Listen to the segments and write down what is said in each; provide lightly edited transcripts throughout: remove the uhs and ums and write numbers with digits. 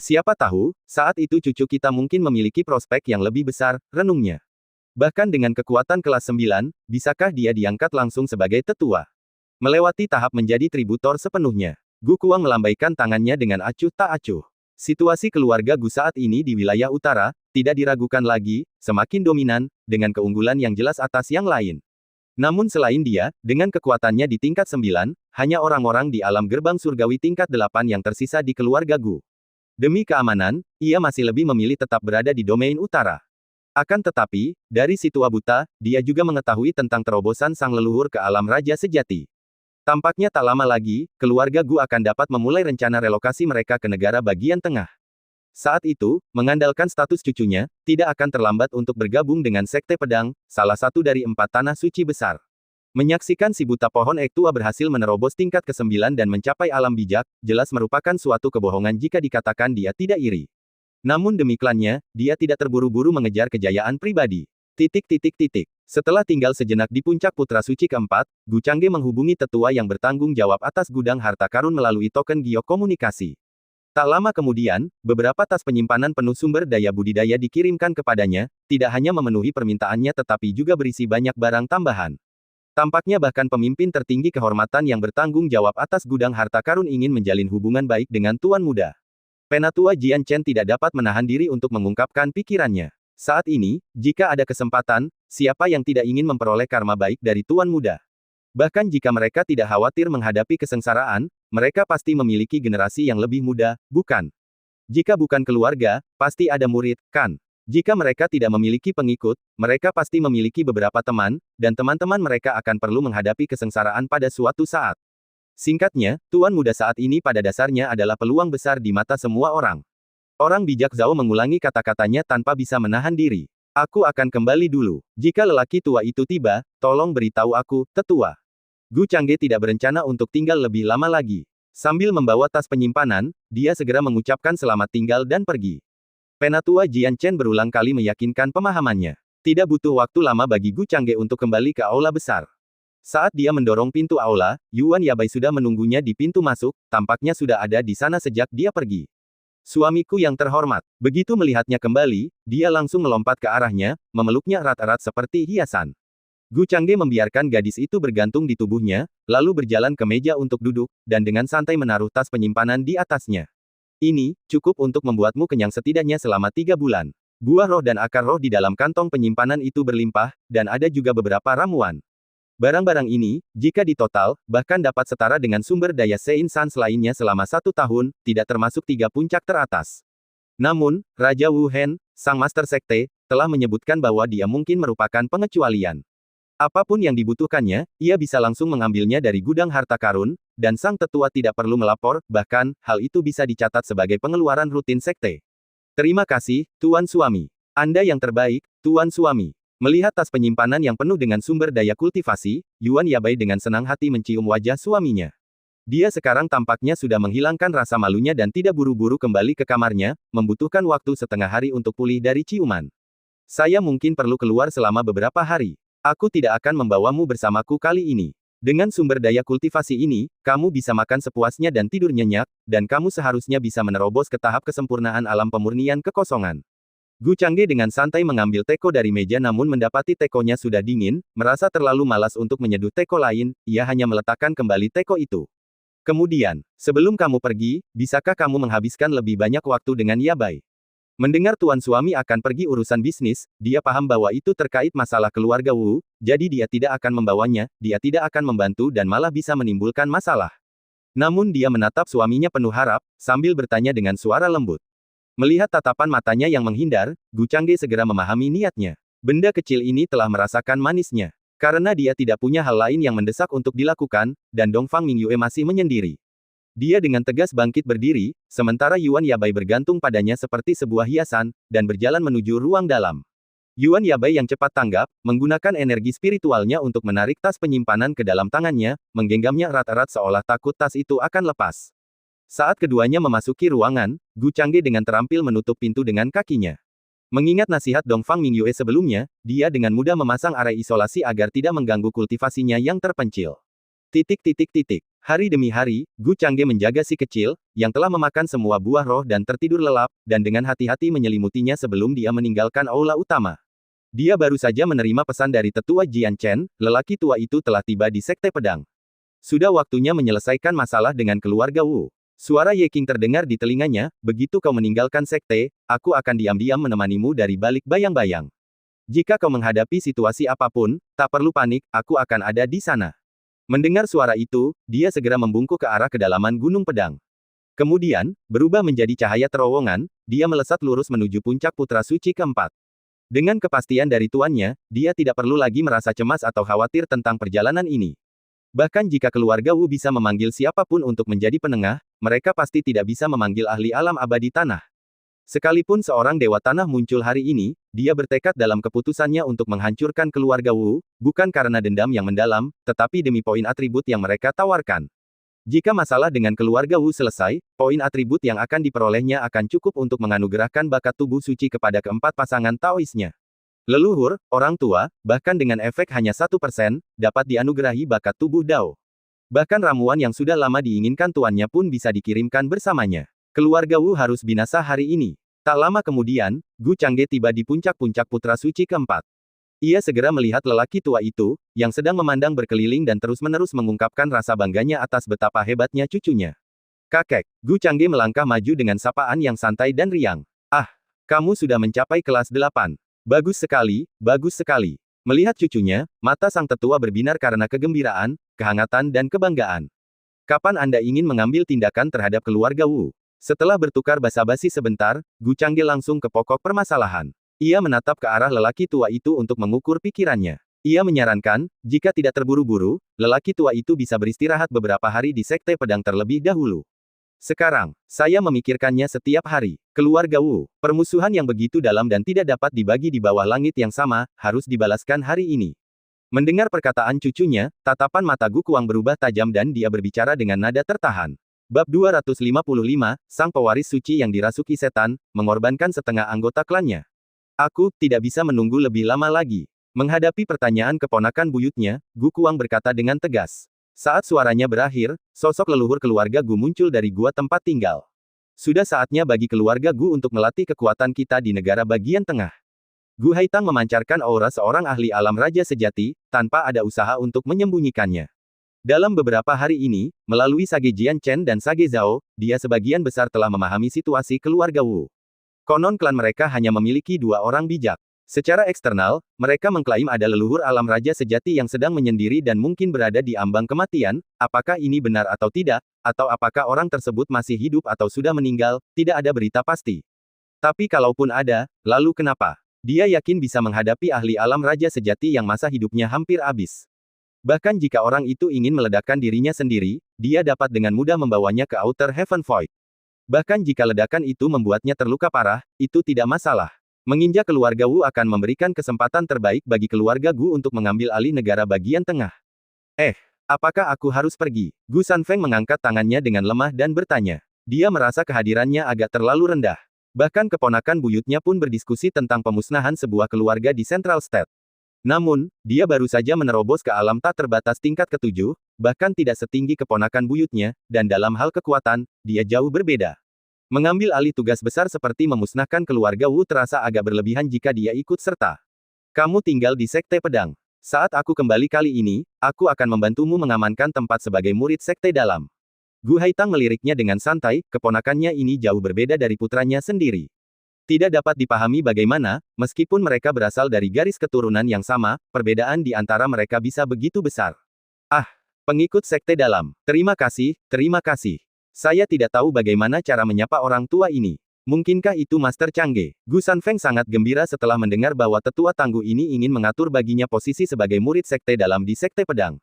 Siapa tahu, saat itu cucu kita mungkin memiliki prospek yang lebih besar, renungnya. Bahkan dengan kekuatan kelas 9, bisakah dia diangkat langsung sebagai tetua? Melewati tahap menjadi tributor sepenuhnya. Gu Kuang melambaikan tangannya dengan acuh tak acuh. Situasi keluarga Gu saat ini di wilayah utara, tidak diragukan lagi, semakin dominan, dengan keunggulan yang jelas atas yang lain. Namun selain dia, dengan kekuatannya di tingkat 9, hanya orang-orang di alam gerbang surgawi tingkat 8 yang tersisa di keluarga Gu. Demi keamanan, ia masih lebih memilih tetap berada di domain utara. Akan tetapi, dari si tua buta, dia juga mengetahui tentang terobosan sang leluhur ke alam raja sejati. Tampaknya tak lama lagi, keluarga Gu akan dapat memulai rencana relokasi mereka ke negara bagian tengah. Saat itu, mengandalkan status cucunya, tidak akan terlambat untuk bergabung dengan Sekte Pedang, salah satu dari 4 tanah suci besar. Menyaksikan si buta pohon ek tua berhasil menerobos tingkat ke-9 dan mencapai alam bijak, jelas merupakan suatu kebohongan jika dikatakan dia tidak iri. Namun demi klannya, dia tidak terburu-buru mengejar kejayaan pribadi. Setelah tinggal sejenak di puncak Putra Suci keempat, Gu Changge menghubungi tetua yang bertanggung jawab atas gudang harta karun melalui token giok komunikasi. Tak lama kemudian, beberapa tas penyimpanan penuh sumber daya budidaya dikirimkan kepadanya, tidak hanya memenuhi permintaannya tetapi juga berisi banyak barang tambahan. Tampaknya bahkan pemimpin tertinggi kehormatan yang bertanggung jawab atas gudang harta karun ingin menjalin hubungan baik dengan Tuan Muda. Penatua Jian Chen tidak dapat menahan diri untuk mengungkapkan pikirannya. Saat ini, jika ada kesempatan, siapa yang tidak ingin memperoleh karma baik dari Tuan Muda? Bahkan jika mereka tidak khawatir menghadapi kesengsaraan, mereka pasti memiliki generasi yang lebih muda, bukan? Jika bukan keluarga, pasti ada murid, kan? Jika mereka tidak memiliki pengikut, mereka pasti memiliki beberapa teman, dan teman-teman mereka akan perlu menghadapi kesengsaraan pada suatu saat. Singkatnya, Tuan Muda saat ini pada dasarnya adalah peluang besar di mata semua orang. Orang bijak Zhao mengulangi kata-katanya tanpa bisa menahan diri. Aku akan kembali dulu. Jika lelaki tua itu tiba, tolong beritahu aku, tetua. Gu Changge tidak berencana untuk tinggal lebih lama lagi. Sambil membawa tas penyimpanan, dia segera mengucapkan selamat tinggal dan pergi. Penatua Jian Chen berulang kali meyakinkan pemahamannya. Tidak butuh waktu lama bagi Gu Changge untuk kembali ke aula besar. Saat dia mendorong pintu aula, Yuan Yabai sudah menunggunya di pintu masuk, tampaknya sudah ada di sana sejak dia pergi. Suamiku yang terhormat. Begitu melihatnya kembali, dia langsung melompat ke arahnya, memeluknya erat-erat seperti hiasan. Gu Changge membiarkan gadis itu bergantung di tubuhnya, lalu berjalan ke meja untuk duduk, dan dengan santai menaruh tas penyimpanan di atasnya. Ini, cukup untuk membuatmu kenyang setidaknya selama 3 bulan. Buah roh dan akar roh di dalam kantong penyimpanan itu berlimpah, dan ada juga beberapa ramuan. Barang-barang ini, jika ditotal, bahkan dapat setara dengan sumber daya Sein Sans lainnya selama 1 tahun, tidak termasuk 3 puncak teratas. Namun, Raja Wu Hen, sang Master Sekte, telah menyebutkan bahwa dia mungkin merupakan pengecualian. Apapun yang dibutuhkannya, ia bisa langsung mengambilnya dari gudang harta karun, dan sang tetua tidak perlu melapor, bahkan, hal itu bisa dicatat sebagai pengeluaran rutin sekte. Terima kasih, Tuan Suami. Anda yang terbaik, Tuan Suami. Melihat tas penyimpanan yang penuh dengan sumber daya kultivasi, Yuan Yabai dengan senang hati mencium wajah suaminya. Dia sekarang tampaknya sudah menghilangkan rasa malunya dan tidak buru-buru kembali ke kamarnya, membutuhkan waktu setengah hari untuk pulih dari ciuman. Saya mungkin perlu keluar selama beberapa hari. Aku tidak akan membawamu bersamaku kali ini. Dengan sumber daya kultivasi ini, kamu bisa makan sepuasnya dan tidur nyenyak, dan kamu seharusnya bisa menerobos ke tahap kesempurnaan alam pemurnian kekosongan. Gu Changge dengan santai mengambil teko dari meja namun mendapati tekonya sudah dingin, merasa terlalu malas untuk menyeduh teko lain, ia hanya meletakkan kembali teko itu. Kemudian, sebelum kamu pergi, bisakah kamu menghabiskan lebih banyak waktu dengan Yabai? Mendengar tuan suami akan pergi urusan bisnis, dia paham bahwa itu terkait masalah keluarga Wu, jadi dia tidak akan membawanya, dia tidak akan membantu dan malah bisa menimbulkan masalah. Namun dia menatap suaminya penuh harap, sambil bertanya dengan suara lembut. Melihat tatapan matanya yang menghindar, Gu Changge segera memahami niatnya. Benda kecil ini telah merasakan manisnya. Karena dia tidak punya hal lain yang mendesak untuk dilakukan, dan Dongfang Mingyue masih menyendiri. Dia dengan tegas bangkit berdiri, sementara Yuan Yabai bergantung padanya seperti sebuah hiasan, dan berjalan menuju ruang dalam. Yuan Yabai yang cepat tanggap, menggunakan energi spiritualnya untuk menarik tas penyimpanan ke dalam tangannya, menggenggamnya erat-erat seolah takut tas itu akan lepas. Saat keduanya memasuki ruangan, Gu Changge dengan terampil menutup pintu dengan kakinya. Mengingat nasihat Dongfang Mingyue sebelumnya, dia dengan mudah memasang area isolasi agar tidak mengganggu kultivasinya yang terpencil. Titik titik titik. Hari demi hari, Gu Changge menjaga si kecil, yang telah memakan semua buah roh dan tertidur lelap, dan dengan hati-hati menyelimutinya sebelum dia meninggalkan aula utama. Dia baru saja menerima pesan dari tetua Jian Chen, lelaki tua itu telah tiba di Sekte Pedang. Sudah waktunya menyelesaikan masalah dengan keluarga Wu. Suara Ye King terdengar di telinganya, begitu kau meninggalkan sekte, aku akan diam-diam menemanimu dari balik bayang-bayang. Jika kau menghadapi situasi apapun, tak perlu panik, aku akan ada di sana. Mendengar suara itu, dia segera membungkuk ke arah kedalaman Gunung Pedang. Kemudian, berubah menjadi cahaya terowongan, dia melesat lurus menuju puncak Putra Suci keempat. Dengan kepastian dari tuannya, dia tidak perlu lagi merasa cemas atau khawatir tentang perjalanan ini. Bahkan jika keluarga Wu bisa memanggil siapapun untuk menjadi penengah, mereka pasti tidak bisa memanggil ahli alam abadi tanah. Sekalipun seorang dewa tanah muncul hari ini, dia bertekad dalam keputusannya untuk menghancurkan keluarga Wu, bukan karena dendam yang mendalam, tetapi demi poin atribut yang mereka tawarkan. Jika masalah dengan keluarga Wu selesai, poin atribut yang akan diperolehnya akan cukup untuk menganugerahkan bakat tubuh suci kepada keempat pasangan Taoisnya. Leluhur, orang tua, bahkan dengan efek hanya 1%, dapat dianugerahi bakat tubuh Dao. Bahkan ramuan yang sudah lama diinginkan tuannya pun bisa dikirimkan bersamanya. Keluarga Wu harus binasa hari ini. Tak lama kemudian, Gu Changge tiba di puncak-puncak Putra Suci keempat. Ia segera melihat lelaki tua itu, yang sedang memandang berkeliling dan terus-menerus mengungkapkan rasa bangganya atas betapa hebatnya cucunya. Kakek, Gu Changge melangkah maju dengan sapaan yang santai dan riang. Ah, kamu sudah mencapai kelas 8. Bagus sekali, bagus sekali. Melihat cucunya, mata sang tetua berbinar karena kegembiraan, kehangatan dan kebanggaan. Kapan Anda ingin mengambil tindakan terhadap keluarga Wu? Setelah bertukar basa-basi sebentar, Gu Changge langsung ke pokok permasalahan. Ia menatap ke arah lelaki tua itu untuk mengukur pikirannya. Ia menyarankan, jika tidak terburu-buru, lelaki tua itu bisa beristirahat beberapa hari di Sekte Pedang terlebih dahulu. Sekarang, saya memikirkannya setiap hari. Keluarga Wu, permusuhan yang begitu dalam dan tidak dapat dibagi di bawah langit yang sama, harus dibalaskan hari ini. Mendengar perkataan cucunya, tatapan mata Gu Kuang berubah tajam dan dia berbicara dengan nada tertahan. Bab 255, Sang Pewaris Suci yang dirasuki setan, mengorbankan setengah anggota klannya. Aku tidak bisa menunggu lebih lama lagi. Menghadapi pertanyaan keponakan buyutnya, Gu Kuang berkata dengan tegas. Saat suaranya berakhir, sosok leluhur keluarga Gu muncul dari gua tempat tinggal. Sudah saatnya bagi keluarga Gu untuk melatih kekuatan kita di negara bagian tengah. Gu Haitang memancarkan aura seorang ahli alam raja sejati, tanpa ada usaha untuk menyembunyikannya. Dalam beberapa hari ini, melalui Sage Jian Chen dan Sage Zhao, dia sebagian besar telah memahami situasi keluarga Wu. Konon klan mereka hanya memiliki 2 orang bijak. Secara eksternal, mereka mengklaim ada leluhur alam raja sejati yang sedang menyendiri dan mungkin berada di ambang kematian. Apakah ini benar atau tidak, atau apakah orang tersebut masih hidup atau sudah meninggal, tidak ada berita pasti. Tapi kalaupun ada, lalu kenapa? Dia yakin bisa menghadapi ahli alam raja sejati yang masa hidupnya hampir habis. Bahkan jika orang itu ingin meledakkan dirinya sendiri, dia dapat dengan mudah membawanya ke Outer Heaven Void. Bahkan jika ledakan itu membuatnya terluka parah, itu tidak masalah. Menginjak keluarga Wu akan memberikan kesempatan terbaik bagi keluarga Gu untuk mengambil alih negara bagian tengah. Apakah aku harus pergi? Gu Sanfeng mengangkat tangannya dengan lemah dan bertanya. Dia merasa kehadirannya agak terlalu rendah. Bahkan keponakan buyutnya pun berdiskusi tentang pemusnahan sebuah keluarga di Central State. Namun, dia baru saja menerobos ke alam tak terbatas tingkat ke-7, bahkan tidak setinggi keponakan buyutnya, dan dalam hal kekuatan, dia jauh berbeda. Mengambil alih tugas besar seperti memusnahkan keluarga Wu terasa agak berlebihan jika dia ikut serta. Kamu tinggal di Sekte Pedang. Saat aku kembali kali ini, aku akan membantumu mengamankan tempat sebagai murid Sekte Dalam. Gu Haitang meliriknya dengan santai, keponakannya ini jauh berbeda dari putranya sendiri. Tidak dapat dipahami bagaimana, meskipun mereka berasal dari garis keturunan yang sama, perbedaan di antara mereka bisa begitu besar. Pengikut Sekte Dalam. Terima kasih, terima kasih. Saya tidak tahu bagaimana cara menyapa orang tua ini. Mungkinkah itu Master Changge? Gu Sanfeng sangat gembira setelah mendengar bahwa tetua tangguh ini ingin mengatur baginya posisi sebagai murid Sekte Dalam di Sekte Pedang.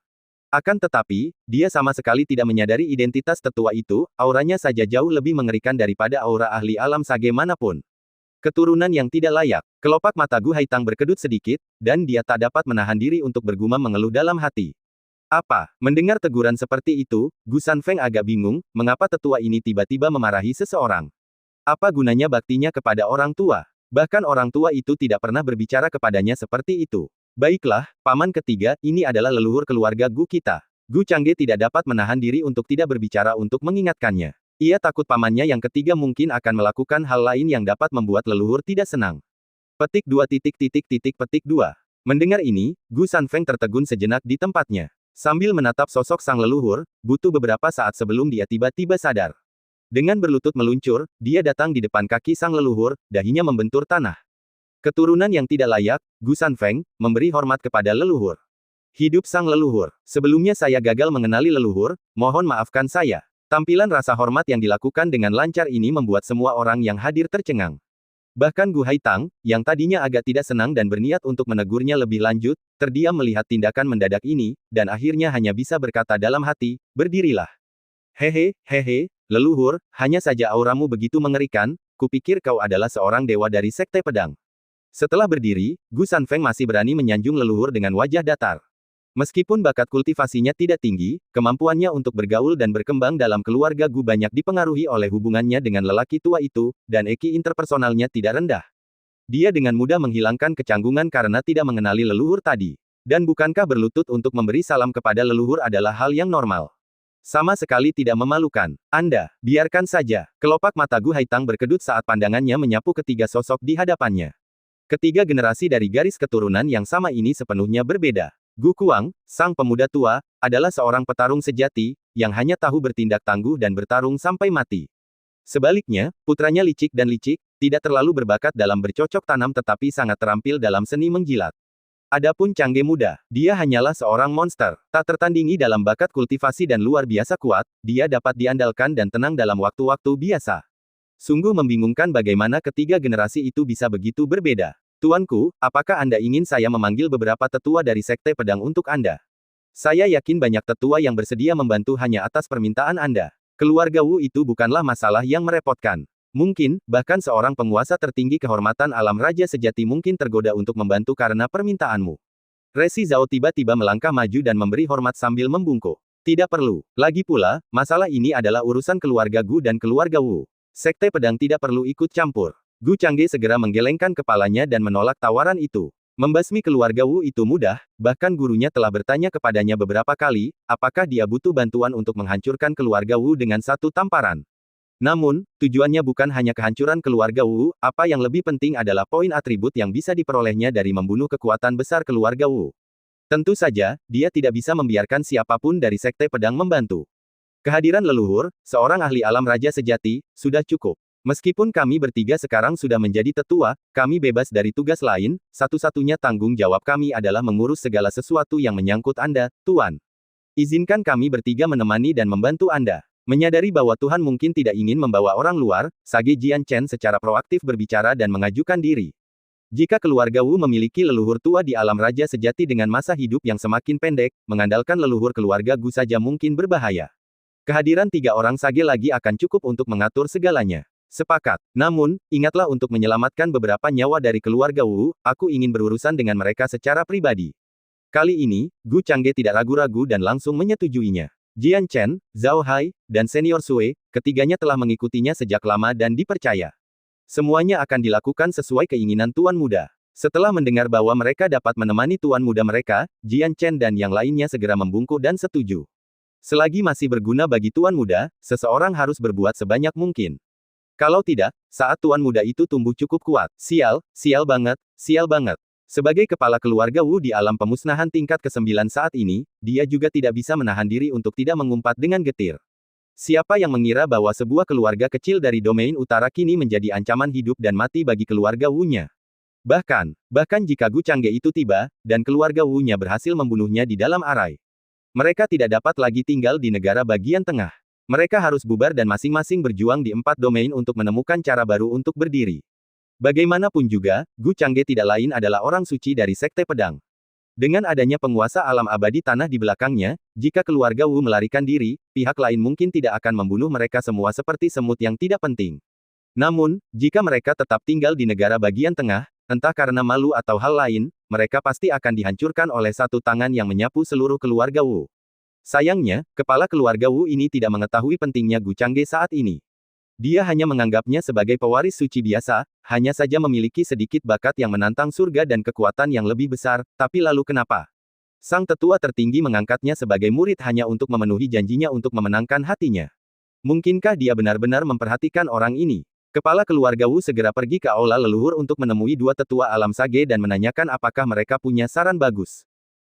Akan tetapi, dia sama sekali tidak menyadari identitas tetua itu, auranya saja jauh lebih mengerikan daripada aura ahli alam sage manapun. Keturunan yang tidak layak. Kelopak mata Gu Haitang berkedut sedikit, dan dia tak dapat menahan diri untuk bergumam mengeluh dalam hati. Apa? Mendengar teguran seperti itu, Gu Sanfeng agak bingung, mengapa tetua ini tiba-tiba memarahi seseorang. Apa gunanya baktinya kepada orang tua? Bahkan orang tua itu tidak pernah berbicara kepadanya seperti itu. Baiklah, paman ketiga, ini adalah leluhur keluarga Gu kita. Gu Changge tidak dapat menahan diri untuk tidak berbicara untuk mengingatkannya. Ia takut pamannya yang ketiga mungkin akan melakukan hal lain yang dapat membuat leluhur tidak senang. Petik 2 petik 2. Mendengar ini, Gu Sanfeng tertegun sejenak di tempatnya. Sambil menatap sosok sang leluhur, butuh beberapa saat sebelum dia tiba-tiba sadar. Dengan berlutut meluncur, dia datang di depan kaki sang leluhur, dahinya membentur tanah. Keturunan yang tidak layak, Gu Sanfeng, memberi hormat kepada leluhur. Hidup sang leluhur. Sebelumnya saya gagal mengenali leluhur, mohon maafkan saya. Tampilan rasa hormat yang dilakukan dengan lancar ini membuat semua orang yang hadir tercengang. Bahkan Gu Haitang, yang tadinya agak tidak senang dan berniat untuk menegurnya lebih lanjut, terdiam melihat tindakan mendadak ini, dan akhirnya hanya bisa berkata dalam hati, berdirilah. Hehe, leluhur, hanya saja auramu begitu mengerikan, kupikir kau adalah seorang dewa dari Sekte Pedang. Setelah berdiri, Gu Sanfeng masih berani menyanjung leluhur dengan wajah datar. Meskipun bakat kultivasinya tidak tinggi, kemampuannya untuk bergaul dan berkembang dalam keluarga Gu banyak dipengaruhi oleh hubungannya dengan lelaki tua itu, dan eki interpersonalnya tidak rendah. Dia dengan mudah menghilangkan kecanggungan karena tidak mengenali leluhur tadi. Dan bukankah berlutut untuk memberi salam kepada leluhur adalah hal yang normal? Sama sekali tidak memalukan. Anda, biarkan saja. Kelopak mata Gu Haitang berkedut saat pandangannya menyapu ketiga sosok di hadapannya. Ketiga generasi dari garis keturunan yang sama ini sepenuhnya berbeda. Gu Kuang, sang pemuda tua, adalah seorang petarung sejati, yang hanya tahu bertindak tangguh dan bertarung sampai mati. Sebaliknya, putranya licik dan licik, tidak terlalu berbakat dalam bercocok tanam tetapi sangat terampil dalam seni menjilat. Adapun Changge muda, dia hanyalah seorang monster, tak tertandingi dalam bakat kultivasi dan luar biasa kuat, dia dapat diandalkan dan tenang dalam waktu-waktu biasa. Sungguh membingungkan bagaimana ketiga generasi itu bisa begitu berbeda. Tuanku, apakah Anda ingin saya memanggil beberapa tetua dari Sekte Pedang untuk Anda? Saya yakin banyak tetua yang bersedia membantu hanya atas permintaan Anda. Keluarga Wu itu bukanlah masalah yang merepotkan. Mungkin, bahkan seorang penguasa tertinggi kehormatan alam raja sejati mungkin tergoda untuk membantu karena permintaanmu. Resi Zhao tiba-tiba melangkah maju dan memberi hormat sambil membungkuk. Tidak perlu. Lagi pula, masalah ini adalah urusan keluarga Gu dan keluarga Wu. Sekte Pedang tidak perlu ikut campur. Gu Changge segera menggelengkan kepalanya dan menolak tawaran itu. Membasmi keluarga Wu itu mudah, bahkan gurunya telah bertanya kepadanya beberapa kali, apakah dia butuh bantuan untuk menghancurkan keluarga Wu dengan satu tamparan. Namun, tujuannya bukan hanya kehancuran keluarga Wu, apa yang lebih penting adalah poin atribut yang bisa diperolehnya dari membunuh kekuatan besar keluarga Wu. Tentu saja, dia tidak bisa membiarkan siapapun dari Sekte Pedang membantu. Kehadiran leluhur, seorang ahli alam raja sejati, sudah cukup. Meskipun kami bertiga sekarang sudah menjadi tetua, kami bebas dari tugas lain, satu-satunya tanggung jawab kami adalah mengurus segala sesuatu yang menyangkut Anda, Tuan. Izinkan kami bertiga menemani dan membantu Anda. Menyadari bahwa Tuhan mungkin tidak ingin membawa orang luar, Sage Jian Chen secara proaktif berbicara dan mengajukan diri. Jika keluarga Wu memiliki leluhur tua di alam raja sejati dengan masa hidup yang semakin pendek, mengandalkan leluhur keluarga Gu saja mungkin berbahaya. Kehadiran 3 orang Sage lagi akan cukup untuk mengatur segalanya. Sepakat. Namun, ingatlah untuk menyelamatkan beberapa nyawa dari keluarga Wu, aku ingin berurusan dengan mereka secara pribadi. Kali ini, Gu Changge tidak ragu-ragu dan langsung menyetujuinya. Jian Chen, Zhao Hai, dan Senior Sui, ketiganya telah mengikutinya sejak lama dan dipercaya. Semuanya akan dilakukan sesuai keinginan Tuan Muda. Setelah mendengar bahwa mereka dapat menemani Tuan Muda mereka, Jian Chen dan yang lainnya segera membungkuk dan setuju. Selagi masih berguna bagi Tuan Muda, seseorang harus berbuat sebanyak mungkin. Kalau tidak, saat Tuan Muda itu tumbuh cukup kuat, sial banget. Sebagai kepala keluarga Wu di alam pemusnahan tingkat ke-9 saat ini, dia juga tidak bisa menahan diri untuk tidak mengumpat dengan getir. Siapa yang mengira bahwa sebuah keluarga kecil dari domain utara kini menjadi ancaman hidup dan mati bagi keluarga Wu-nya? Bahkan jika Gu Changge itu tiba, dan keluarga Wu-nya berhasil membunuhnya di dalam arai. Mereka tidak dapat lagi tinggal di negara bagian tengah. Mereka harus bubar dan masing-masing berjuang di 4 domain untuk menemukan cara baru untuk berdiri. Bagaimanapun juga, Gu Changge tidak lain adalah orang suci dari Sekte Pedang. Dengan adanya penguasa alam abadi tanah di belakangnya, jika keluarga Wu melarikan diri, pihak lain mungkin tidak akan membunuh mereka semua seperti semut yang tidak penting. Namun, jika mereka tetap tinggal di negara bagian tengah, entah karena malu atau hal lain, mereka pasti akan dihancurkan oleh satu tangan yang menyapu seluruh keluarga Wu. Sayangnya, kepala keluarga Wu ini tidak mengetahui pentingnya Gu Changge saat ini. Dia hanya menganggapnya sebagai pewaris suci biasa, hanya saja memiliki sedikit bakat yang menantang surga dan kekuatan yang lebih besar, tapi lalu kenapa? Sang tetua tertinggi mengangkatnya sebagai murid hanya untuk memenuhi janjinya untuk memenangkan hatinya. Mungkinkah dia benar-benar memperhatikan orang ini? Kepala keluarga Wu segera pergi ke aula leluhur untuk menemui dua tetua alam sage dan menanyakan apakah mereka punya saran bagus.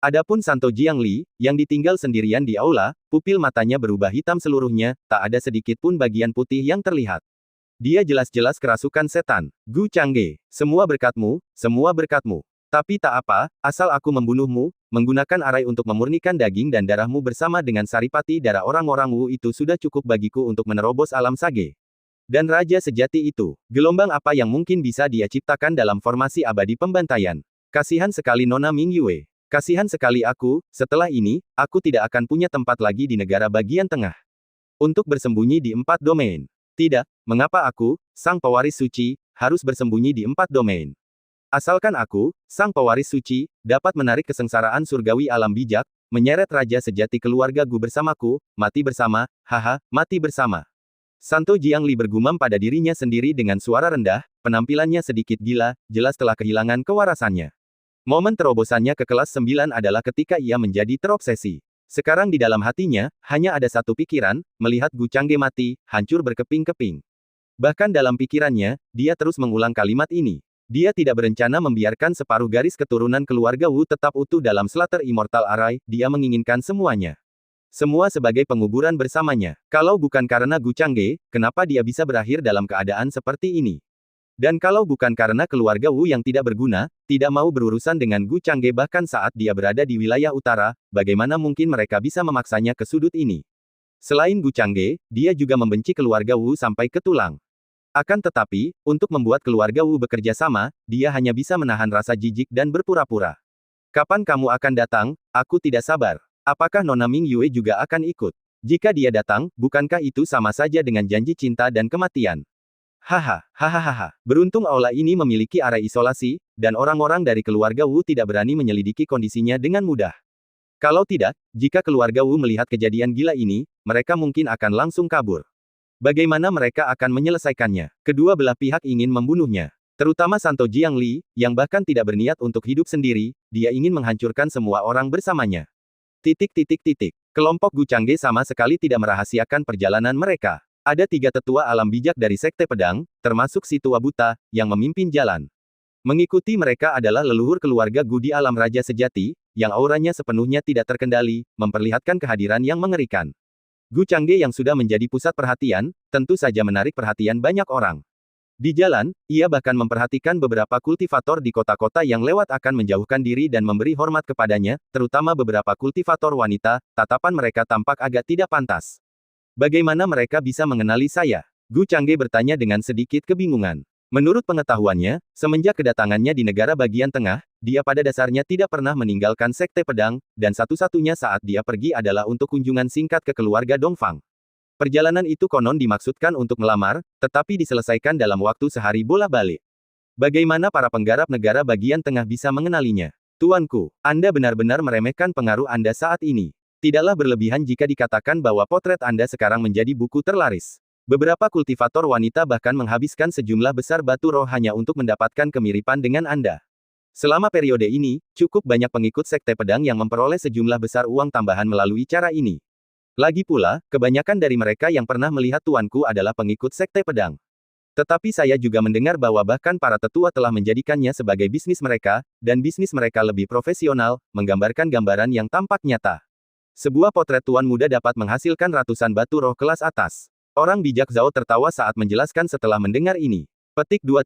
Adapun Santo Jiangli, yang ditinggal sendirian di aula, pupil matanya berubah hitam seluruhnya, tak ada sedikit pun bagian putih yang terlihat. Dia jelas-jelas kerasukan setan. Gu Changge, semua berkatmu, semua berkatmu. Tapi tak apa, asal aku membunuhmu, menggunakan arai untuk memurnikan daging dan darahmu bersama dengan saripati darah orang-orang Wu itu sudah cukup bagiku untuk menerobos alam sage. Dan raja sejati itu, gelombang apa yang mungkin bisa dia ciptakan dalam formasi abadi pembantaian? Kasihan sekali Nona Ming Yue. Kasihan sekali aku, setelah ini, aku tidak akan punya tempat lagi di negara bagian tengah. Untuk bersembunyi di 4 domain. Tidak, mengapa aku, sang pewaris suci, harus bersembunyi di 4 domain? Asalkan aku, sang pewaris suci, dapat menarik kesengsaraan surgawi alam bijak, menyeret raja sejati keluarga Gu bersamaku, mati bersama, haha, mati bersama. Santo Jiangli bergumam pada dirinya sendiri dengan suara rendah, penampilannya sedikit gila, jelas telah kehilangan kewarasannya. Momen terobosannya ke kelas 9 adalah ketika ia menjadi terobsesi. Sekarang di dalam hatinya, hanya ada satu pikiran, melihat Gu Changge mati, hancur berkeping-keping. Bahkan dalam pikirannya, dia terus mengulang kalimat ini. Dia tidak berencana membiarkan separuh garis keturunan keluarga Wu tetap utuh dalam Slater Immortal Array, dia menginginkan semuanya. Semua sebagai penguburan bersamanya. Kalau bukan karena Gu Changge, kenapa dia bisa berakhir dalam keadaan seperti ini? Dan kalau bukan karena keluarga Wu yang tidak berguna, tidak mau berurusan dengan Gu Changge bahkan saat dia berada di wilayah utara, bagaimana mungkin mereka bisa memaksanya ke sudut ini? Selain Gu Changge, dia juga membenci keluarga Wu sampai ke tulang. Akan tetapi, untuk membuat keluarga Wu bekerja sama, dia hanya bisa menahan rasa jijik dan berpura-pura. Kapan kamu akan datang? Aku tidak sabar. Apakah Nona Ming Yue juga akan ikut? Jika dia datang, bukankah itu sama saja dengan janji cinta dan kematian? Hahaha. Beruntung aula ini memiliki area isolasi, dan orang-orang dari keluarga Wu tidak berani menyelidiki kondisinya dengan mudah. Kalau tidak, jika keluarga Wu melihat kejadian gila ini, mereka mungkin akan langsung kabur. Bagaimana mereka akan menyelesaikannya? Kedua belah pihak ingin membunuhnya. Terutama Santo Jiangli, yang bahkan tidak berniat untuk hidup sendiri, dia ingin menghancurkan semua orang bersamanya. Kelompok Gu Changge sama sekali tidak merahasiakan perjalanan mereka. Ada 3 tetua alam bijak dari Sekte Pedang, termasuk si tua buta, yang memimpin jalan. Mengikuti mereka adalah leluhur keluarga Gu di alam raja sejati, yang auranya sepenuhnya tidak terkendali, memperlihatkan kehadiran yang mengerikan. Gu Changge yang sudah menjadi pusat perhatian, tentu saja menarik perhatian banyak orang. Di jalan, ia bahkan memperhatikan beberapa kultivator di kota-kota yang lewat akan menjauhkan diri dan memberi hormat kepadanya, terutama beberapa kultivator wanita, tatapan mereka tampak agak tidak pantas. Bagaimana mereka bisa mengenali saya? Gu Changge bertanya dengan sedikit kebingungan. Menurut pengetahuannya, semenjak kedatangannya di negara bagian tengah, dia pada dasarnya tidak pernah meninggalkan Sekte Pedang, dan satu-satunya saat dia pergi adalah untuk kunjungan singkat ke keluarga Dongfang. Perjalanan itu konon dimaksudkan untuk melamar, tetapi diselesaikan dalam waktu sehari bolak-balik. Bagaimana para penggarap negara bagian tengah bisa mengenalinya? Tuanku, Anda benar-benar meremehkan pengaruh Anda saat ini. Tidaklah berlebihan jika dikatakan bahwa potret Anda sekarang menjadi buku terlaris. Beberapa kultivator wanita bahkan menghabiskan sejumlah besar batu roh hanya untuk mendapatkan kemiripan dengan Anda. Selama periode ini, cukup banyak pengikut Sekte Pedang yang memperoleh sejumlah besar uang tambahan melalui cara ini. Lagi pula, kebanyakan dari mereka yang pernah melihat tuanku adalah pengikut Sekte Pedang. Tetapi saya juga mendengar bahwa bahkan para tetua telah menjadikannya sebagai bisnis mereka, dan bisnis mereka lebih profesional, menggambarkan gambaran yang tampak nyata. Sebuah potret tuan muda dapat menghasilkan ratusan batu roh kelas atas. Orang bijak Zhao tertawa saat menjelaskan setelah mendengar ini. Petik 2.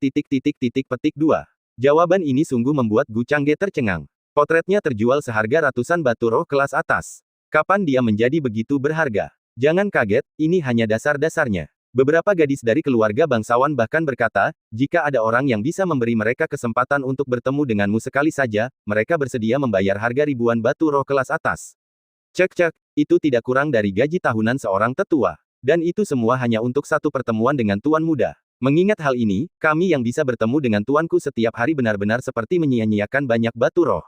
Jawaban ini sungguh membuat Gu Changge tercengang. Potretnya terjual seharga ratusan batu roh kelas atas. Kapan dia menjadi begitu berharga? Jangan kaget, ini hanya dasar-dasarnya. Beberapa gadis dari keluarga bangsawan bahkan berkata, jika ada orang yang bisa memberi mereka kesempatan untuk bertemu denganmu sekali saja, mereka bersedia membayar harga ribuan batu roh kelas atas. Cek, itu tidak kurang dari gaji tahunan seorang tetua. Dan itu semua hanya untuk satu pertemuan dengan tuan muda. Mengingat hal ini, kami yang bisa bertemu dengan tuanku setiap hari benar-benar seperti menyia-nyiakan banyak batu roh.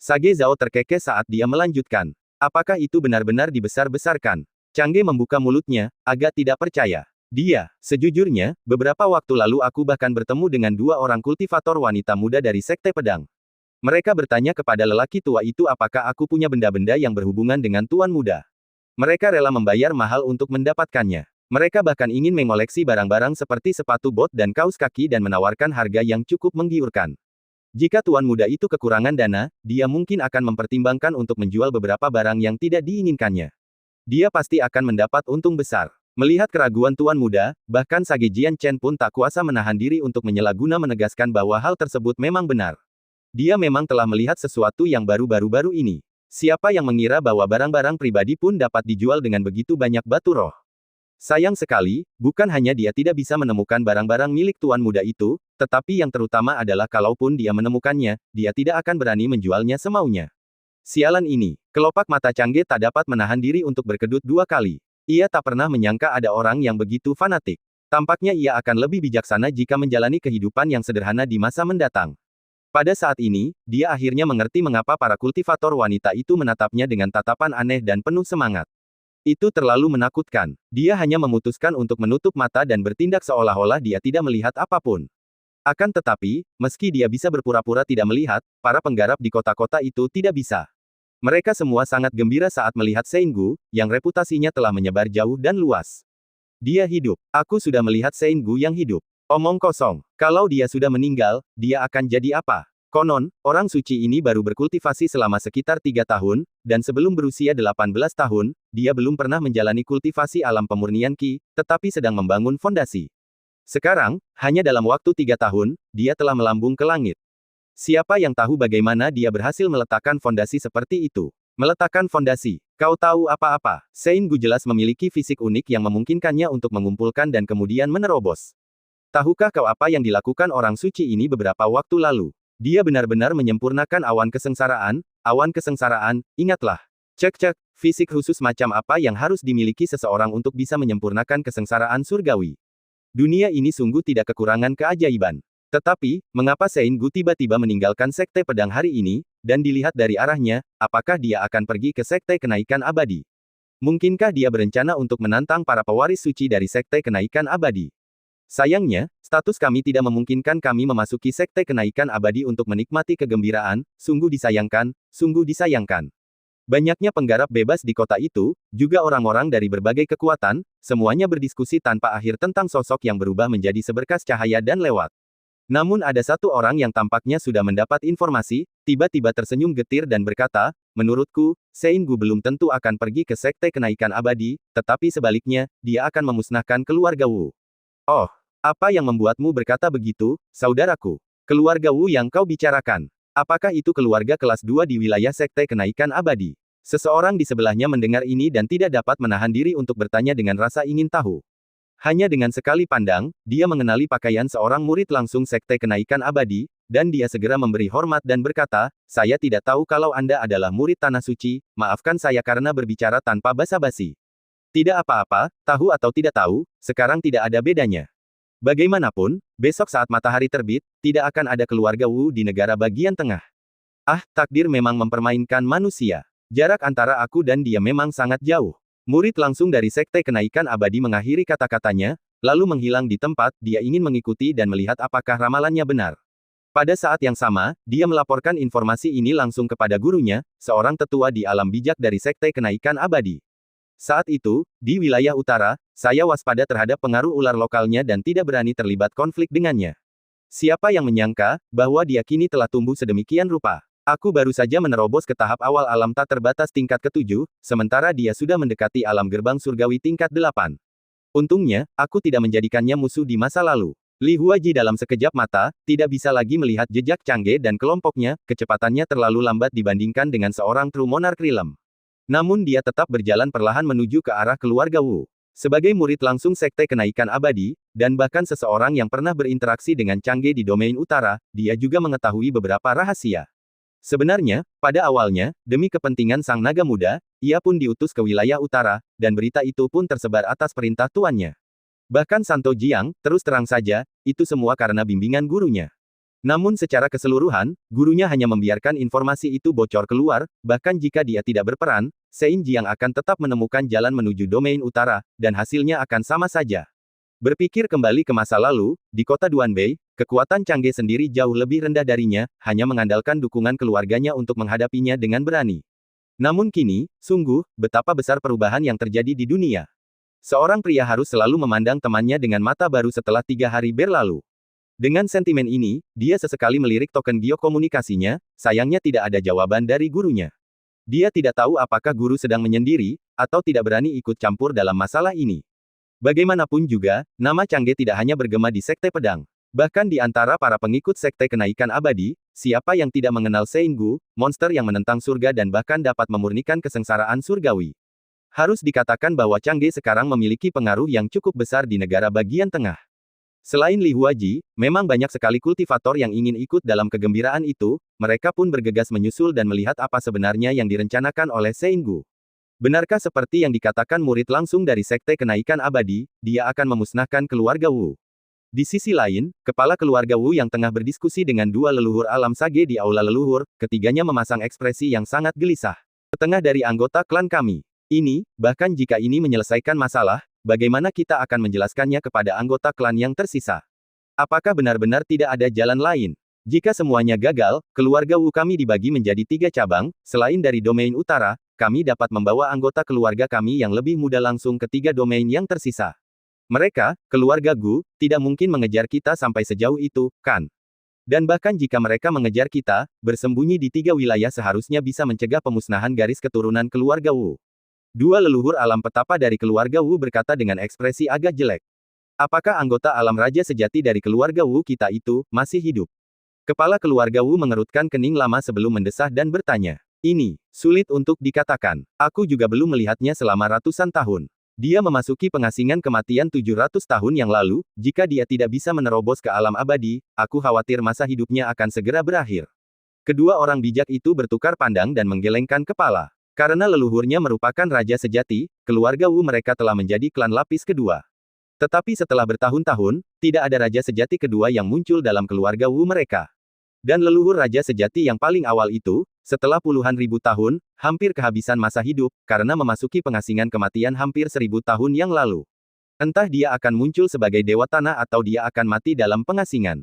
Sage Zhao terkekeh saat dia melanjutkan. Apakah itu benar-benar dibesar-besarkan? Changge membuka mulutnya, agak tidak percaya. Sejujurnya, beberapa waktu lalu aku bahkan bertemu dengan 2 orang kultivator wanita muda dari Sekte Pedang. Mereka bertanya kepada lelaki tua itu apakah aku punya benda-benda yang berhubungan dengan Tuan Muda. Mereka rela membayar mahal untuk mendapatkannya. Mereka bahkan ingin mengoleksi barang-barang seperti sepatu bot dan kaus kaki dan menawarkan harga yang cukup menggiurkan. Jika Tuan Muda itu kekurangan dana, dia mungkin akan mempertimbangkan untuk menjual beberapa barang yang tidak diinginkannya. Dia pasti akan mendapat untung besar. Melihat keraguan Tuan Muda, bahkan Sage Jian Chen pun tak kuasa menahan diri untuk menyela-guna menegaskan bahwa hal tersebut memang benar. Dia memang telah melihat sesuatu yang baru-baru ini. Siapa yang mengira bahwa barang-barang pribadi pun dapat dijual dengan begitu banyak batu roh? Sayang sekali, bukan hanya dia tidak bisa menemukan barang-barang milik Tuan Muda itu, tetapi yang terutama adalah kalaupun dia menemukannya, dia tidak akan berani menjualnya semaunya. Sialan ini, kelopak mata Changge tak dapat menahan diri untuk berkedut 2 kali. Ia tak pernah menyangka ada orang yang begitu fanatik. Tampaknya ia akan lebih bijaksana jika menjalani kehidupan yang sederhana di masa mendatang. Pada saat ini, dia akhirnya mengerti mengapa para kultivator wanita itu menatapnya dengan tatapan aneh dan penuh semangat. Itu terlalu menakutkan. Dia hanya memutuskan untuk menutup mata dan bertindak seolah-olah dia tidak melihat apapun. Akan tetapi, meski dia bisa berpura-pura tidak melihat, para penggarap di kota-kota itu tidak bisa. Mereka semua sangat gembira saat melihat Sein Gu, yang reputasinya telah menyebar jauh dan luas. Dia hidup. Aku sudah melihat Sein Gu yang hidup. Omong kosong. Kalau dia sudah meninggal, dia akan jadi apa? Konon, orang suci ini baru berkultivasi selama sekitar 3 tahun, dan sebelum berusia 18 tahun, dia belum pernah menjalani kultivasi alam pemurnian Qi, tetapi sedang membangun fondasi. Sekarang, hanya dalam waktu 3 tahun, dia telah melambung ke langit. Siapa yang tahu bagaimana dia berhasil meletakkan fondasi seperti itu? Meletakkan fondasi. Kau tahu apa-apa? Sein Gu jelas memiliki fisik unik yang memungkinkannya untuk mengumpulkan dan kemudian menerobos. Tahukah kau apa yang dilakukan orang suci ini beberapa waktu lalu? Dia benar-benar menyempurnakan awan kesengsaraan, ingatlah. Cek, fisik khusus macam apa yang harus dimiliki seseorang untuk bisa menyempurnakan kesengsaraan surgawi. Dunia ini sungguh tidak kekurangan keajaiban. Tetapi, mengapa Sein Gu tiba-tiba meninggalkan Sekte Pedang hari ini, dan dilihat dari arahnya, apakah dia akan pergi ke Sekte Kenaikan Abadi? Mungkinkah dia berencana untuk menantang para pewaris suci dari Sekte Kenaikan Abadi? Sayangnya, status kami tidak memungkinkan kami memasuki Sekte Kenaikan Abadi untuk menikmati kegembiraan, sungguh disayangkan, sungguh disayangkan. Banyaknya penggarap bebas di kota itu, juga orang-orang dari berbagai kekuatan, semuanya berdiskusi tanpa akhir tentang sosok yang berubah menjadi seberkas cahaya dan lewat. Namun ada satu orang yang tampaknya sudah mendapat informasi, tiba-tiba tersenyum getir dan berkata, menurutku, Sein Gu belum tentu akan pergi ke Sekte Kenaikan Abadi, tetapi sebaliknya, dia akan memusnahkan keluarga Wu. Oh, apa yang membuatmu berkata begitu, saudaraku? Keluarga Wu yang kau bicarakan. Apakah itu keluarga kelas 2 di wilayah Sekte Kenaikan Abadi? Seseorang di sebelahnya mendengar ini dan tidak dapat menahan diri untuk bertanya dengan rasa ingin tahu. Hanya dengan sekali pandang, dia mengenali pakaian seorang murid langsung Sekte Kenaikan Abadi, dan dia segera memberi hormat dan berkata, saya tidak tahu kalau Anda adalah murid Tanah Suci, maafkan saya karena berbicara tanpa basa-basi. Tidak apa-apa, tahu atau tidak tahu, sekarang tidak ada bedanya. Bagaimanapun, besok saat matahari terbit, tidak akan ada keluarga Wu di negara bagian tengah. Ah, takdir memang mempermainkan manusia. Jarak antara aku dan dia memang sangat jauh. Murid langsung dari Sekte Kenaikan Abadi mengakhiri kata-katanya, lalu menghilang di tempat, dia ingin mengikuti dan melihat apakah ramalannya benar. Pada saat yang sama, dia melaporkan informasi ini langsung kepada gurunya, seorang tetua di alam bijak dari Sekte Kenaikan Abadi. Saat itu, di wilayah utara, saya waspada terhadap pengaruh ular lokalnya dan tidak berani terlibat konflik dengannya. Siapa yang menyangka, bahwa dia kini telah tumbuh sedemikian rupa. Aku baru saja menerobos ke tahap awal alam tak terbatas tingkat ke-7, sementara dia sudah mendekati alam gerbang surgawi tingkat 8. Untungnya, aku tidak menjadikannya musuh di masa lalu. Li Huaji dalam sekejap mata, tidak bisa lagi melihat jejak Changge dan kelompoknya, kecepatannya terlalu lambat dibandingkan dengan seorang True Monarch Realm. Namun dia tetap berjalan perlahan menuju ke arah keluarga Wu. Sebagai murid langsung Sekte Kenaikan Abadi, dan bahkan seseorang yang pernah berinteraksi dengan Changge di domain utara, dia juga mengetahui beberapa rahasia. Sebenarnya, pada awalnya, demi kepentingan sang naga muda, ia pun diutus ke wilayah utara, dan berita itu pun tersebar atas perintah tuannya. Bahkan Santo Jiang, terus terang saja, itu semua karena bimbingan gurunya. Namun secara keseluruhan, gurunya hanya membiarkan informasi itu bocor keluar, bahkan jika dia tidak berperan, Sein Jiang akan tetap menemukan jalan menuju domain utara, dan hasilnya akan sama saja. Berpikir kembali ke masa lalu, di kota Duanbei, kekuatan Changge sendiri jauh lebih rendah darinya, hanya mengandalkan dukungan keluarganya untuk menghadapinya dengan berani. Namun kini, sungguh, betapa besar perubahan yang terjadi di dunia. Seorang pria harus selalu memandang temannya dengan mata baru setelah 3 hari berlalu. Dengan sentimen ini, dia sesekali melirik token geokomunikasinya, sayangnya tidak ada jawaban dari gurunya. Dia tidak tahu apakah guru sedang menyendiri, atau tidak berani ikut campur dalam masalah ini. Bagaimanapun juga, nama Changge tidak hanya bergema di Sekte Pedang. Bahkan di antara para pengikut Sekte Kenaikan Abadi, siapa yang tidak mengenal Seingu, monster yang menentang surga dan bahkan dapat memurnikan kesengsaraan surgawi. Harus dikatakan bahwa Changge sekarang memiliki pengaruh yang cukup besar di negara bagian tengah. Selain Li Huaji, memang banyak sekali kultivator yang ingin ikut dalam kegembiraan itu, mereka pun bergegas menyusul dan melihat apa sebenarnya yang direncanakan oleh Seingu. Benarkah seperti yang dikatakan murid langsung dari Sekte Kenaikan Abadi, dia akan memusnahkan keluarga Wu? Di sisi lain, kepala keluarga Wu yang tengah berdiskusi dengan dua leluhur alam sage di aula leluhur, ketiganya memasang ekspresi yang sangat gelisah. Setengah dari anggota klan kami. Ini, bahkan jika ini menyelesaikan masalah, bagaimana kita akan menjelaskannya kepada anggota klan yang tersisa? Apakah benar-benar tidak ada jalan lain? Jika semuanya gagal, keluarga Wu kami dibagi menjadi 3 cabang, selain dari domain utara, kami dapat membawa anggota keluarga kami yang lebih muda langsung ke 3 domain yang tersisa. Mereka, keluarga Gu, tidak mungkin mengejar kita sampai sejauh itu, kan? Dan bahkan jika mereka mengejar kita, bersembunyi di 3 wilayah seharusnya bisa mencegah pemusnahan garis keturunan keluarga Wu. Dua leluhur alam petapa dari keluarga Wu berkata dengan ekspresi agak jelek. Apakah anggota alam raja sejati dari keluarga Wu kita itu, masih hidup? Kepala keluarga Wu mengerutkan kening lama sebelum mendesah dan bertanya. Ini, sulit untuk dikatakan. Aku juga belum melihatnya selama ratusan tahun. Dia memasuki pengasingan kematian 700 tahun yang lalu, jika dia tidak bisa menerobos ke alam abadi, aku khawatir masa hidupnya akan segera berakhir. Kedua orang bijak itu bertukar pandang dan menggelengkan kepala. Karena leluhurnya merupakan raja sejati, keluarga Wu mereka telah menjadi klan lapis kedua. Tetapi setelah bertahun-tahun, tidak ada raja sejati kedua yang muncul dalam keluarga Wu mereka. Dan leluhur raja sejati yang paling awal itu, setelah puluhan ribu tahun, hampir kehabisan masa hidup, karena memasuki pengasingan kematian hampir 1000 tahun yang lalu. Entah dia akan muncul sebagai dewa tanah atau dia akan mati dalam pengasingan.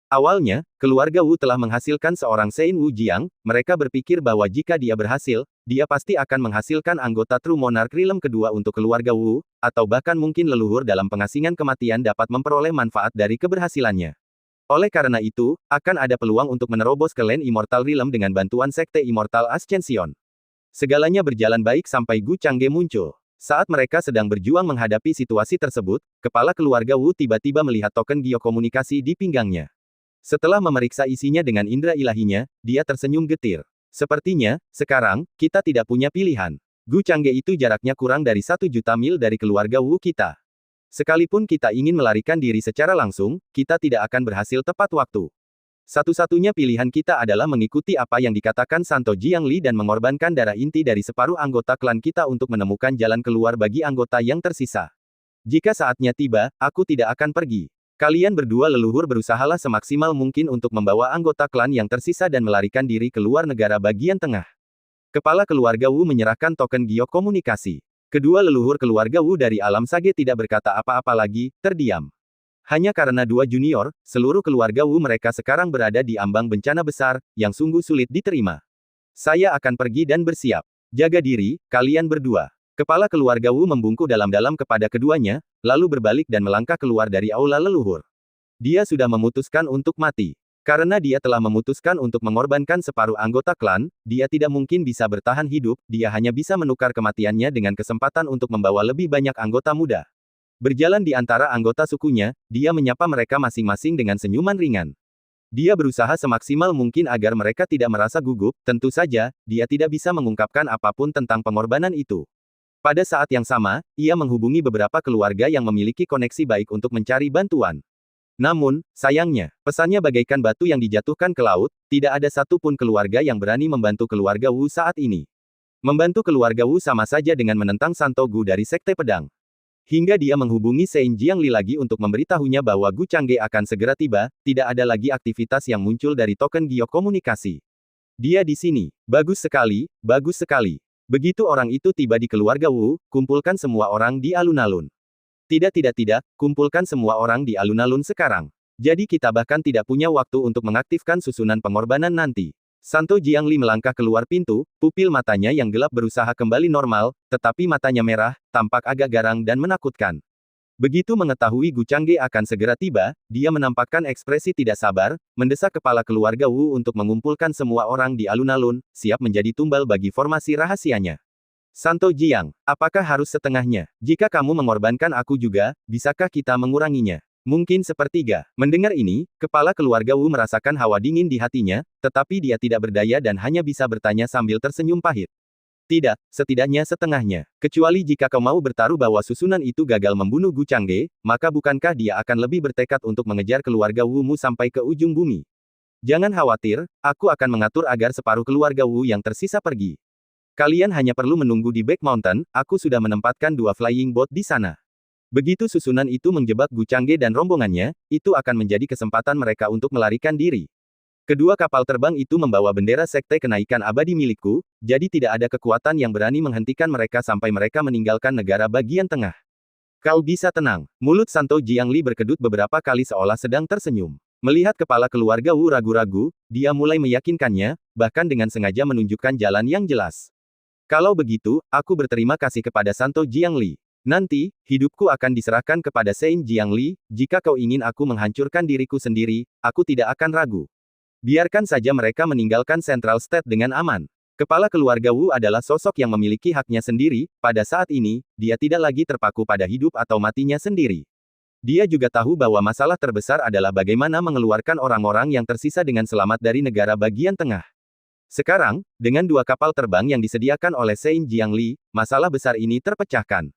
Awalnya, keluarga Wu telah menghasilkan seorang Sein Wu Jiang, mereka berpikir bahwa jika dia berhasil, dia pasti akan menghasilkan anggota True Monarch Realm kedua untuk keluarga Wu, atau bahkan mungkin leluhur dalam pengasingan kematian dapat memperoleh manfaat dari keberhasilannya. Oleh karena itu, akan ada peluang untuk menerobos ke Land Immortal Realm dengan bantuan Sekte Immortal Ascension. Segalanya berjalan baik sampai Gu Changge muncul. Saat mereka sedang berjuang menghadapi situasi tersebut, kepala keluarga Wu tiba-tiba melihat token geokomunikasi di pinggangnya. Setelah memeriksa isinya dengan indera ilahinya, dia tersenyum getir. Sepertinya, sekarang, kita tidak punya pilihan. Gu Changge itu jaraknya kurang dari 1 juta mil dari keluarga Wu kita. Sekalipun kita ingin melarikan diri secara langsung, kita tidak akan berhasil tepat waktu. Satu-satunya pilihan kita adalah mengikuti apa yang dikatakan Santo Jiangli dan mengorbankan darah inti dari separuh anggota klan kita untuk menemukan jalan keluar bagi anggota yang tersisa. Jika saatnya tiba, aku tidak akan pergi. Kalian berdua leluhur berusahalah semaksimal mungkin untuk membawa anggota klan yang tersisa dan melarikan diri ke luar negara bagian tengah. Kepala keluarga Wu menyerahkan token geokomunikasi. Kedua leluhur keluarga Wu dari alam sage tidak berkata apa-apa lagi, terdiam. Hanya karena dua junior, seluruh keluarga Wu mereka sekarang berada di ambang bencana besar, yang sungguh sulit diterima. Saya akan pergi dan bersiap. Jaga diri, kalian berdua. Kepala keluarga Wu membungkuk dalam-dalam kepada keduanya, lalu berbalik dan melangkah keluar dari aula leluhur. Dia sudah memutuskan untuk mati. Karena dia telah memutuskan untuk mengorbankan separuh anggota klan, dia tidak mungkin bisa bertahan hidup, dia hanya bisa menukar kematiannya dengan kesempatan untuk membawa lebih banyak anggota muda. Berjalan di antara anggota sukunya, dia menyapa mereka masing-masing dengan senyuman ringan. Dia berusaha semaksimal mungkin agar mereka tidak merasa gugup, tentu saja, dia tidak bisa mengungkapkan apapun tentang pengorbanan itu. Pada saat yang sama, ia menghubungi beberapa keluarga yang memiliki koneksi baik untuk mencari bantuan. Namun, sayangnya, pesannya bagaikan batu yang dijatuhkan ke laut, tidak ada satupun keluarga yang berani membantu keluarga Wu saat ini. Membantu keluarga Wu sama saja dengan menentang Santo Gu dari Sekte Pedang. Hingga dia menghubungi Sein Jiangli lagi untuk memberitahunya bahwa Gu Changge akan segera tiba, tidak ada lagi aktivitas yang muncul dari token geokomunikasi. Dia di sini. Bagus sekali, bagus sekali. Begitu orang itu tiba di keluarga Wu, kumpulkan semua orang di alun-alun. Tidak, kumpulkan semua orang di alun-alun sekarang. Jadi kita bahkan tidak punya waktu untuk mengaktifkan susunan pengorbanan nanti. Santo Jiangli melangkah keluar pintu, pupil matanya yang gelap berusaha kembali normal, tetapi matanya merah, tampak agak garang dan menakutkan. Begitu mengetahui Gu Changge akan segera tiba, dia menampakkan ekspresi tidak sabar, mendesak kepala keluarga Wu untuk mengumpulkan semua orang di alun-alun, siap menjadi tumbal bagi formasi rahasianya. Santo Jiang, apakah harus setengahnya? Jika kamu mengorbankan aku juga, bisakah kita menguranginya? Mungkin sepertiga. Mendengar ini, kepala keluarga Wu merasakan hawa dingin di hatinya, tetapi dia tidak berdaya dan hanya bisa bertanya sambil tersenyum pahit. Tidak, setidaknya setengahnya. Kecuali jika kau mau bertaruh bahwa susunan itu gagal membunuh Gu Changge, maka bukankah dia akan lebih bertekad untuk mengejar keluarga Wu Mu sampai ke ujung bumi? Jangan khawatir, aku akan mengatur agar separuh keluarga Wu yang tersisa pergi. Kalian hanya perlu menunggu di Back Mountain, aku sudah menempatkan 2 flying boat di sana. Begitu susunan itu menjebak Gu Changge dan rombongannya, itu akan menjadi kesempatan mereka untuk melarikan diri. Kedua kapal terbang itu membawa bendera Sekte Kenaikan Abadi milikku, jadi tidak ada kekuatan yang berani menghentikan mereka sampai mereka meninggalkan negara bagian tengah. Kau bisa tenang. Mulut Santo Jiangli berkedut beberapa kali seolah sedang tersenyum. Melihat kepala keluarga Wu ragu-ragu, dia mulai meyakinkannya, bahkan dengan sengaja menunjukkan jalan yang jelas. Kalau begitu, aku berterima kasih kepada Santo Jiangli. Nanti, hidupku akan diserahkan kepada Saint Jiangli, jika kau ingin aku menghancurkan diriku sendiri, aku tidak akan ragu. Biarkan saja mereka meninggalkan Central State dengan aman. Kepala keluarga Wu adalah sosok yang memiliki haknya sendiri, pada saat ini, dia tidak lagi terpaku pada hidup atau matinya sendiri. Dia juga tahu bahwa masalah terbesar adalah bagaimana mengeluarkan orang-orang yang tersisa dengan selamat dari negara bagian tengah. Sekarang, dengan 2 kapal terbang yang disediakan oleh Saint Jiangli, masalah besar ini terpecahkan.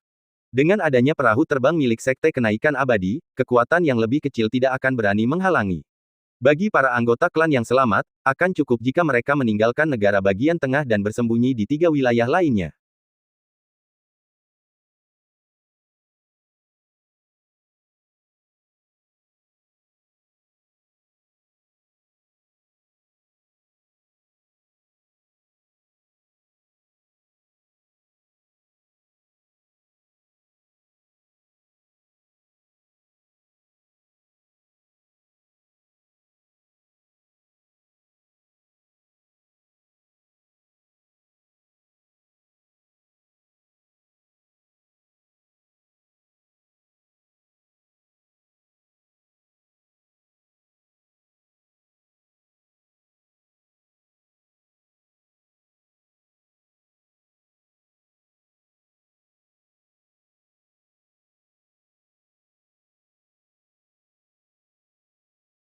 Dengan adanya perahu terbang milik Sekte Kenaikan Abadi, kekuatan yang lebih kecil tidak akan berani menghalangi. Bagi para anggota klan yang selamat, akan cukup jika mereka meninggalkan negara bagian tengah dan bersembunyi di 3 wilayah lainnya.